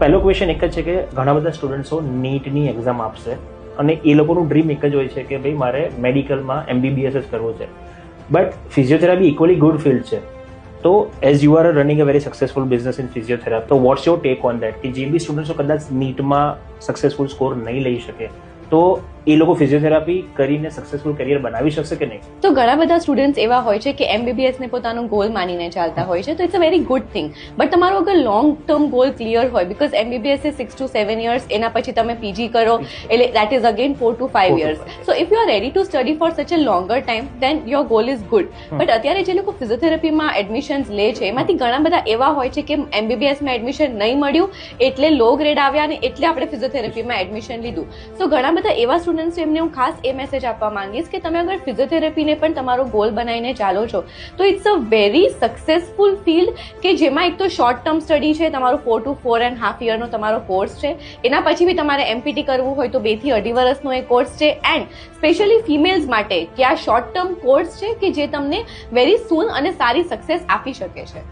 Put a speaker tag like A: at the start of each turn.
A: પહેલો ક્વેશ્ચન એક જ છે કે ઘણા બધા સ્ટુડન્ટ્સો નીટની એક્ઝામ આપશે અને એ લોકોનું ડ્રીમ એક જ હોય છે કે ભાઈ મારે મેડિકલમાં MBBS જ કરવું છે, but physiotherapy equally good field છે. તો as you are running a very successful business in physiotherapy, તો what's your take on that કે જે બી સ્ટુડન્ટ્સો કદાચ નીટમાં સક્સેસફુલ સ્કોર નહીં લઈ શકે તો એ લોકો ફિઝિયોથેરાપી કરીને સક્સેસફુલ કરિયર બનાવી શકશે કે નહીં?
B: તો ઘણા બધા સ્ટુડન્ટ્સ એવા હોય છે કે MBBS ને પોતાનું ગોલ માનીને ચાલતા હોય છે, તો it's a very good thing. But તમારો અગર લોંગ ટર્મ ગોલ ક્લિયર હોય, બીકોઝ MBBS એ 6 to 7 years, એના પછી તમે PG કરો એટલે that is again 4 to 5 years. So if you are ready to study for such a longer time then your goal is good. But અત્યારે જે લોકો ફિઝિયોથેરાપીમાં એડમિશન્સ લે છે એમાંથી ઘણા બધા એવા હોય છે કે MBBSમાં એડમિશન નહીં મળ્યું એટલે લો ગ્રેડ આવ્યા અને એટલે આપણે ફિઝિયોથેરાપીમાં એડમિશન લીધું. સો ઘણા બધા એવા સ્ટુડન્ટ્સ એમને હું ખાસ એ મેસેજ આપવા માંગીશ કે તમે અગર ફિઝિયોથેરાપીને પણ તમારો ગોલ બનાવીને ચાલો છો તો it's a very successful field કે જેમાં એક તો શોર્ટ ટર્મ સ્ટડી છે, તમારો 4 to 4.5 yearનો તમારો કોર્સ છે, એના પછી બી તમારે MPT કરવું હોય તો 2 થી 2.5 વર્ષનો એ કોર્સ છે, એન્ડ સ્પેશિયલી ફિમેલ્સ માટે કે આ શોર્ટ ટર્મ કોર્સ છે કે જે તમને વેરી સૂન અને સારી સક્સેસ આપી શકે છે.